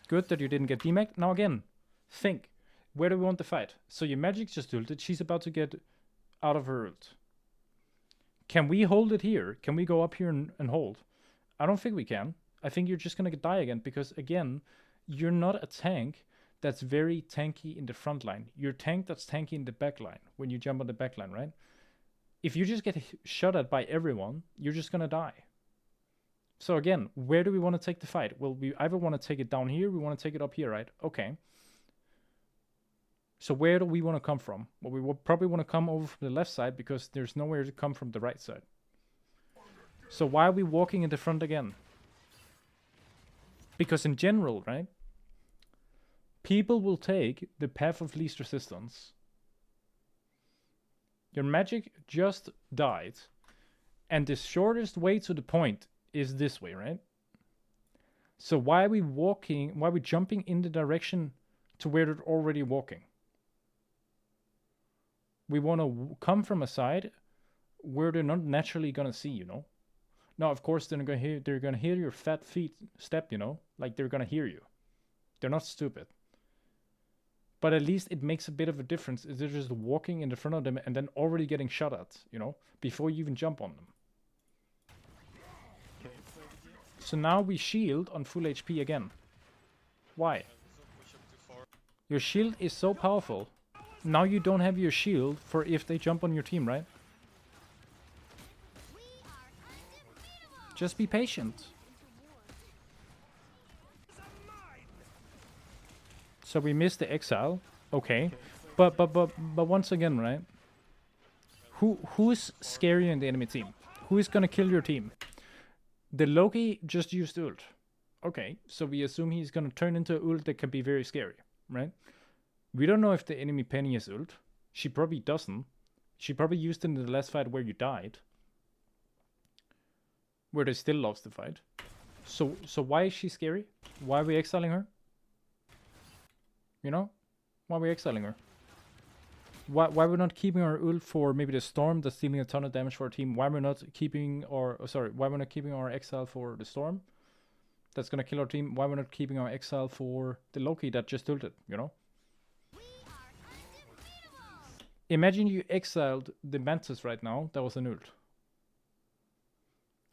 Good that you didn't get DMAC. Now again, think. Where do we want the fight? So your magic just ulted. She's about to get out of her ult. Can we hold it here? Can we go up here and hold? I don't think we can. I think you're just going to die again. Because again, you're not a tank that's very tanky in the front line. You're a tank that's tanky in the back line. When you jump on the back line, right? If you just get shot at by everyone, you're just going to die. So again, where do we want to take the fight? Well, we either want to take it down here, we want to take it up here, right? Okay. So where do we want to come from? Well, we will probably want to come over from the left side because there's nowhere to come from the right side. So why are we walking in the front again? Because in general, right? People will take the path of least resistance. Your magic just died. And the shortest way to the point is this way, right? So why are we walking, why are we jumping in the direction to where they're already walking? We want to come from a side where they're not naturally going to see, you know? Now, of course, they're going to hear your fat feet step, you know? Like, they're going to hear you. They're not stupid. But at least it makes a bit of a difference if they're just walking in the front of them and then already getting shot at, you know? Before you even jump on them. So now we shield on full HP again. Why? Your shield is so powerful. Now you don't have your shield for if they jump on your team, right? Just be patient. So we missed the exile. Okay. But once again, right? Who is scarier in the enemy team? Who is gonna kill your team? The Loki just used ult. Okay, so we assume he's gonna turn into an ult that can be very scary, right? We don't know if the enemy Penny is ult. She probably doesn't. She probably used it in the last fight where you died. Where they still lost the fight. So why is she scary? Why are we exiling her? You know? Why are we exiling her? Why we're not keeping our ult for maybe the storm that's dealing a ton of damage for our team? Why we're not keeping our why we're not keeping our exile for the storm? that's gonna kill our team. Why we're not keeping our exile for the Loki that just ulted, you know? Imagine you exiled the Mantis right now, that was an ult.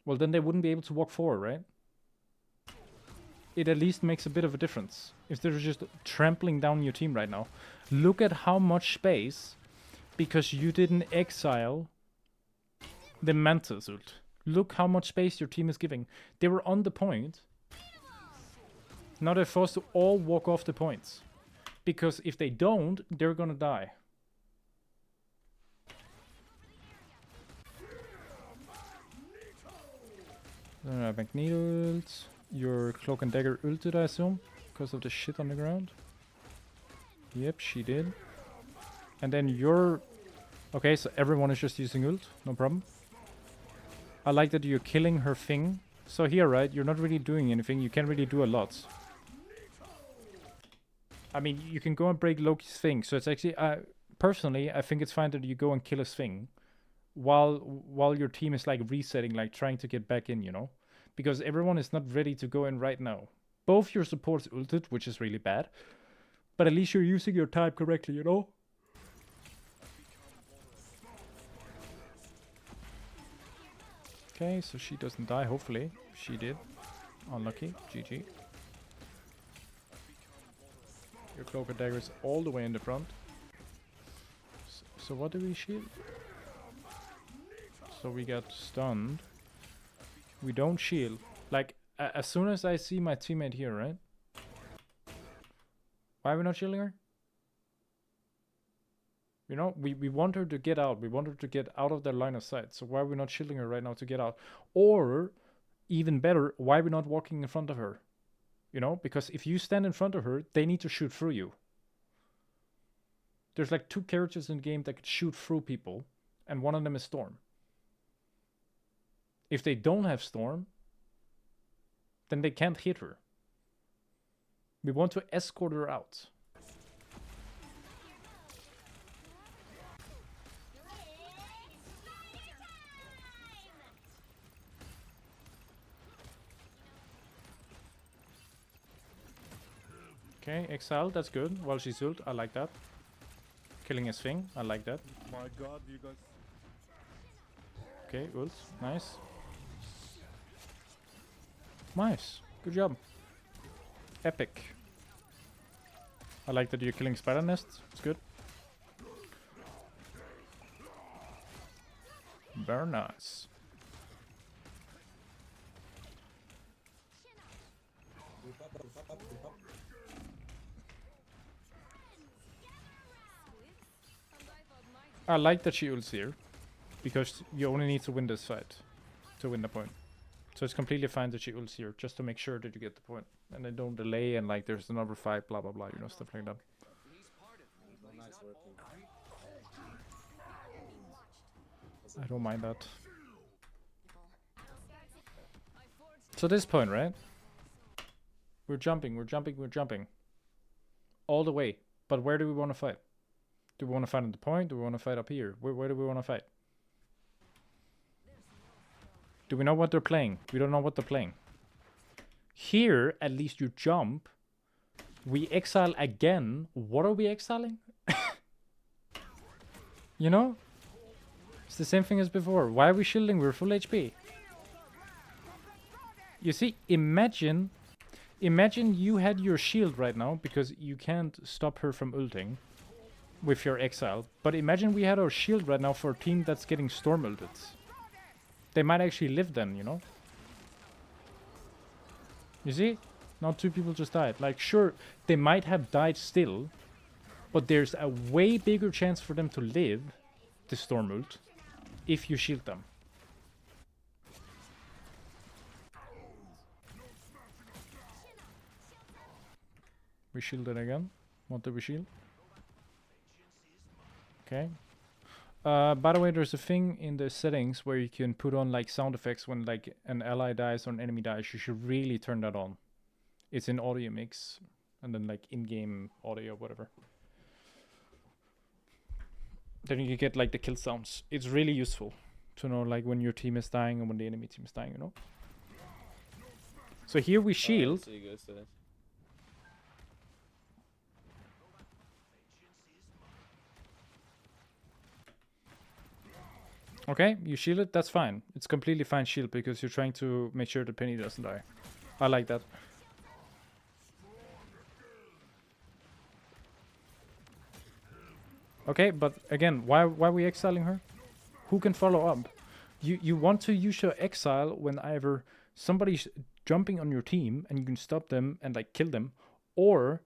Well, then they wouldn't be able to walk forward, right? It at least makes a bit of a difference. If they're just trampling down your team right now. Look at how much space, because you didn't exile the Mantis ult. Look how much space your team is giving. They were on the point. Now they're forced to all walk off the points. Because if they don't, they're gonna die. Magneto ult. Your Cloak and Dagger ulted, I assume, because of the shit on the ground. Yep, she did. And then your... Okay, so everyone is just using ult, no problem. I like that you're killing her thing. So here, right, you're not really doing anything. You can't really do a lot. I mean, you can go and break Loki's thing. So it's actually... personally, I think it's fine that you go and kill his thing. While your team is like resetting, like trying to get back in, you know? Because everyone is not ready to go in right now. Both your supports ulted, which is really bad. But at least you're using your time correctly, you know? Okay, so she doesn't die, hopefully. She did. Unlucky. GG. Your Cloak and Dagger is all the way in the front. So what do we shield? So we got stunned. We don't shield. Like, as soon as I see my teammate here, right? Why are we not shielding her? You know, we want her to get out. We want her to get out of their line of sight. So why are we not shielding her right now to get out? Or, even better, why are we not walking in front of her? You know, because if you stand in front of her, they need to shoot through you. There's like 2 characters in the game that can shoot through people. And one of them is Storm. If they don't have Storm, then they can't hit her. We want to escort her out. Okay, exile, that's good. While she's ult, I like that. Killing his thing, I like that. My god, you guys. Okay, ult, nice. Nice, good job. Epic. I like that you're killing spider nests, it's good. Very nice. I like that she ults here, because you only need to win this fight to win the point. So it's completely fine that she ults here, just to make sure that you get the point. And then don't delay and like there's another fight, blah blah blah, you know, stuff like that. Nice working. I don't mind that. So this point, right? We're jumping, we're jumping, we're jumping. All the way. But where do we want to fight? Do we want to fight at the point? Do we want to fight up here? Where do we want to fight? Do we know what they're playing? We don't know what they're playing. Here, at least you jump. We exile again. What are we exiling? You know? It's the same thing as before. Why are we shielding? We're full HP. You see, imagine you had your shield right now, because you can't stop her from ulting with your exile. But imagine we had our shield right now for a team that's getting storm ulted. They might actually live then, you know? You see? Now 2 people just died. Like, sure, they might have died still, but there's a way bigger chance for them to live the storm ult if you shield them. We shielded again. What did we shield? Okay. By the way, there's a thing in the settings where you can put on like sound effects when like an ally dies or an enemy dies. You should really turn that on. It's in audio mix and then like in-game audio, whatever. Then you get like the kill sounds. It's really useful to know like when your team is dying and when the enemy team is dying, you know? So here we I shield. see you guys there. Okay, you shield it, that's fine. It's completely fine shield because you're trying to make sure the Penny doesn't die. I like that. Okay, but again, why are we exiling her? Who can follow up? You want to use your exile when either somebody's jumping on your team and you can stop them and like kill them, or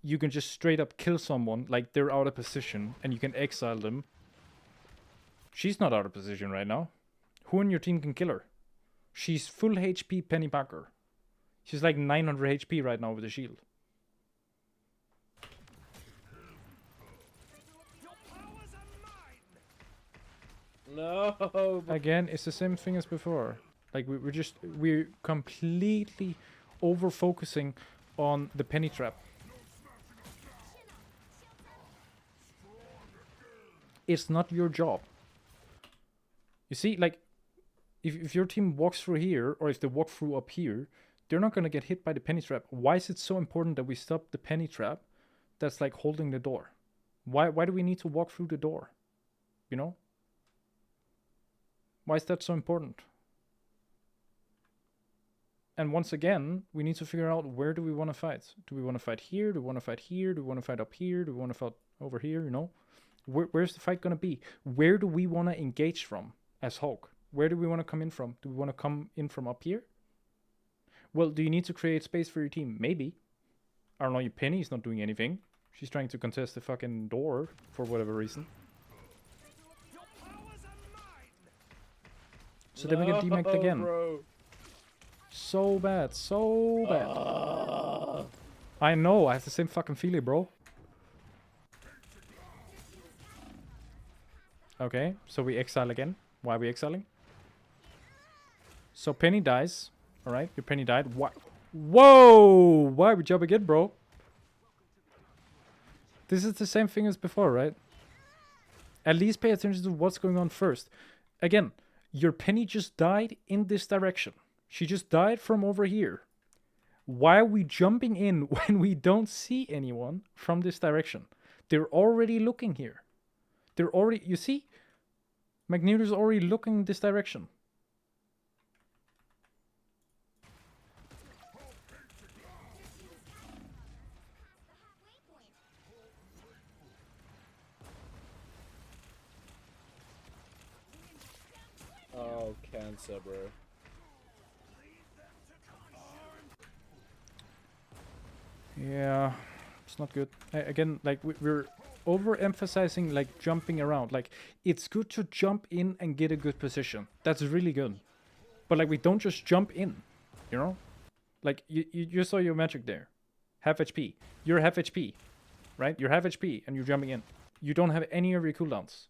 you can just straight up kill someone like they're out of position and you can exile them. She's not out of position right now. Who on your team can kill her? She's full HP Penny Parker. She's like 900 HP right now with the shield. No. Again, it's the same thing as before. Like we're completely over focusing on the Penny trap. It's not your job. You see, like, if your team walks through here, or if they walk through up here, they're not gonna get hit by the Penny trap. Why is it so important that we stop the Penny trap that's like holding the door? Why do we need to walk through the door? You know? Why is that so important? And once again, we need to figure out, where do we want to fight? Do we want to fight here? Do we want to fight here? Do we want to fight up here? Do we want to fight over here? You know? Where's the fight gonna be? Where do we want to engage from as Hulk? Where do we want to come in from? Do we want to come in from up here? Well, do you need to create space for your team? Maybe. I don't know, your Penny's not doing anything. She's trying to contest the fucking door for whatever reason. So then we get demacked again. Bro. So bad, so bad. I know, I have the same fucking feeling, bro. Okay, so we exile again. Why are we exiling? So Penny dies. Alright, your Penny died. What? Whoa! Why are we jumping in, bro? This is the same thing as before, right? At least pay attention to what's going on first. Again, your Penny just died in this direction. She just died from over here. Why are we jumping in when we don't see anyone from this direction? They're already looking here. They're already... You see? Magneto's already looking in this direction. Oh, cancer, bro. Yeah, it's not good. Again, like, we're overemphasizing, like, jumping around. Like, it's good to jump in and get a good position. That's really good. But, like, we don't just jump in, you know? Like, you saw your magic there. Half HP. You're half HP, right? You're half HP and you're jumping in. You don't have any of your cooldowns.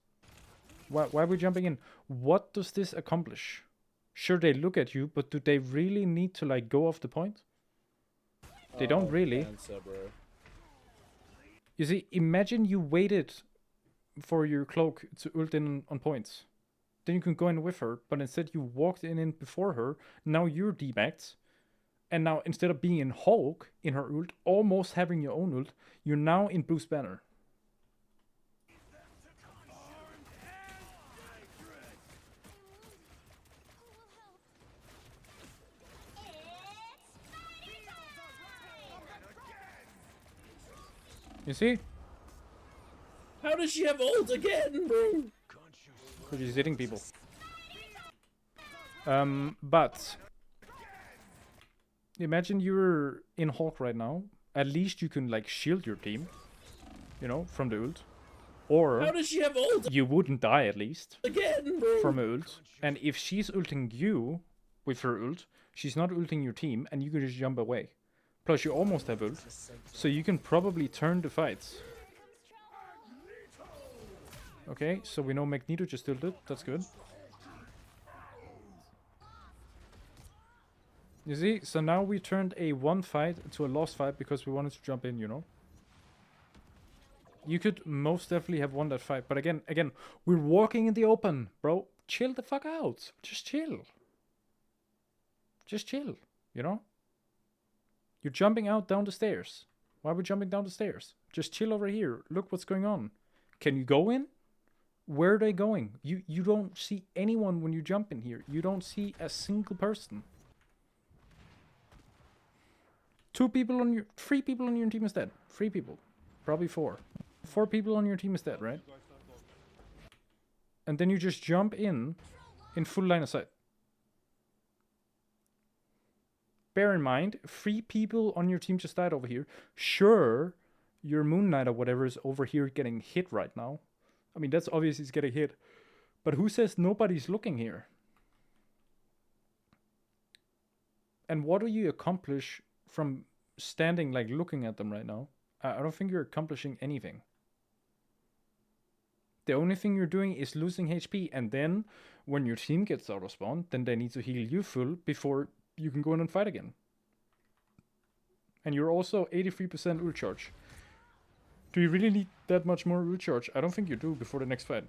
Why are we jumping in? What does this accomplish? Sure, they look at you, but do they really need to, like, go off the point? They don't really. Cancer, bro. You see, imagine you waited for your cloak to ult in on points. Then you can go in with her, but instead you walked in before her. Now you're debacked. And now, instead of being in Hulk, in her ult, almost having your own ult, you're now in Bruce Banner. You see? How does she have ult again, bro? Because she's hitting people. But imagine you're in Hulk right now. At least you can, like, shield your team, you know, from the ult. Or How does she have ult you wouldn't die, at least, again, bro? from her ult. And if she's ulting you with her ult, she's not ulting your team, and you can just jump away. Plus, you almost have ult, so you can probably turn the fights. Okay, so we know Magneto just ulted. That's good. You see, so now we turned a 1 fight to a lost fight because we wanted to jump in, you know? You could most definitely have won that fight, but again, we're walking in the open, bro. Chill the fuck out. Just chill. Just chill. You know? You're jumping out down the stairs. Why are we jumping down the stairs? Just chill over here. Look what's going on. Can you go in? Where are they going? You don't see anyone when you jump in here. You don't see a single person. 3 people on your team is dead. 3 people. Probably 4. 4 people on your team is dead, right? And then you just jump in full line of sight. Bear in mind, 3 people on your team just died over here. Sure, your Moon Knight or whatever is over here getting hit right now. I mean, that's obvious he's getting hit. But who says nobody's looking here? And what do you accomplish from standing, like, looking at them right now? I don't think you're accomplishing anything. The only thing you're doing is losing HP. And then, when your team gets out of spawn, then they need to heal you full before you can go in and fight again. And you're also 83% ult charge. Do you really need that much more ult charge? I don't think you do before the next fight.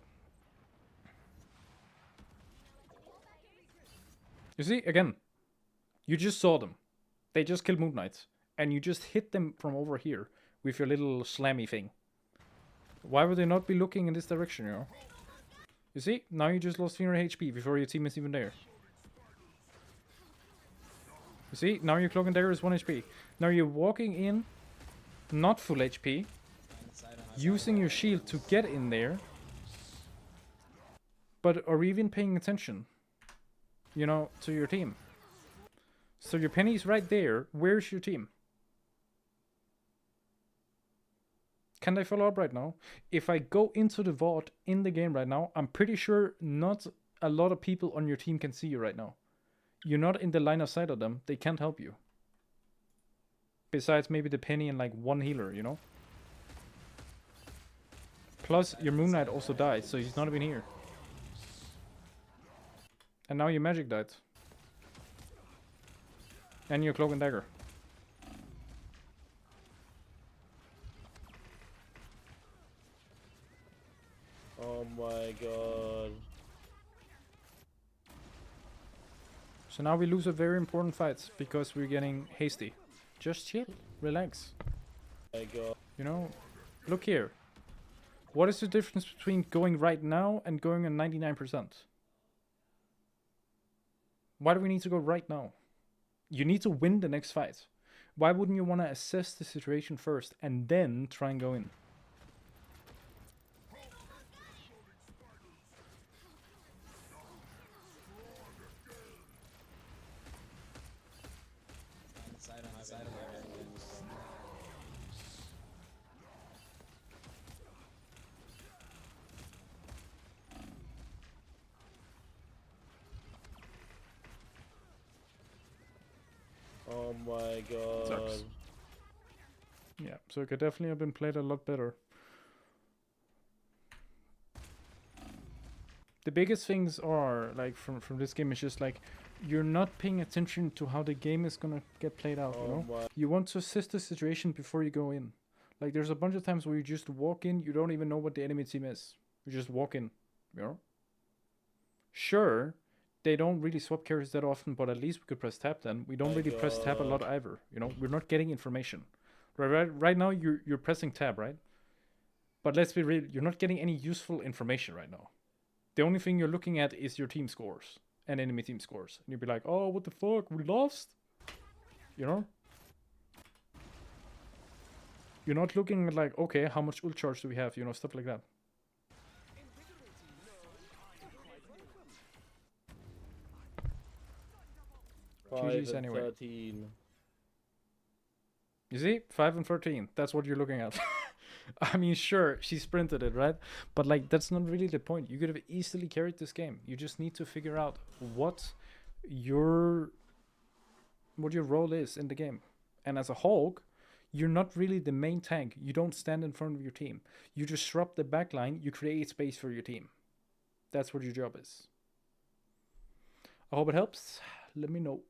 You see, again, you just saw them. They just killed Moon Knights. And you just hit them from over here with your little slammy thing. Why would they not be looking in this direction, you know? You see, now you just lost 300 HP before your team is even there. You see, now your Cloak and Dagger is 1 HP. Now you're walking in, not full HP, using your shield to get in there, but are even paying attention, you know, to your team. So your Penny's right there. Where's your team? Can they follow up right now? If I go into the vault in the game right now, I'm pretty sure not a lot of people on your team can see you right now. You're not in the line of sight of them. They can't help you. Besides maybe the Penny and like 1 healer, you know? Plus, your Moon Knight also died, so he's not even here. And now your Magic died. And your Cloak and Dagger. Oh my god. So now we lose a very important fight because we're getting hasty. Just chill, relax. Oh my god. You know, look here. What is the difference between going right now and going on 99%? Why do we need to go right now? You need to win the next fight. Why wouldn't you want to assess the situation first and then try and go in? Oh my god. Sucks. Yeah, so it could definitely have been played a lot better. The biggest things are, like, from this game is just, like, you're not paying attention to how the game is gonna get played out, you know? my. You want to assess the situation before you go in. Like, there's a bunch of times where you just walk in, you don't even know what the enemy team is. You just walk in, you know? Sure, they don't really swap carries that often, but at least we could press tab then. We don't My really press tab a lot either, you know? We're not getting information. Right now, you're pressing tab, right? But let's be real, you're not getting any useful information right now. The only thing you're looking at is your team scores and enemy team scores. And you'll be like, oh, what the fuck, we lost? You know? You're not looking at like, okay, how much ult charge do we have? You know, stuff like that. GG's anyway. 13. You see? 5 and 13. That's what you're looking at. I mean, sure, she sprinted it, right? But, like, that's not really the point. You could have easily carried this game. You just need to figure out what your role is in the game. And as a Hulk, you're not really the main tank. You don't stand in front of your team. You disrupt the backline. You create space for your team. That's what your job is. I hope it helps. Let me know.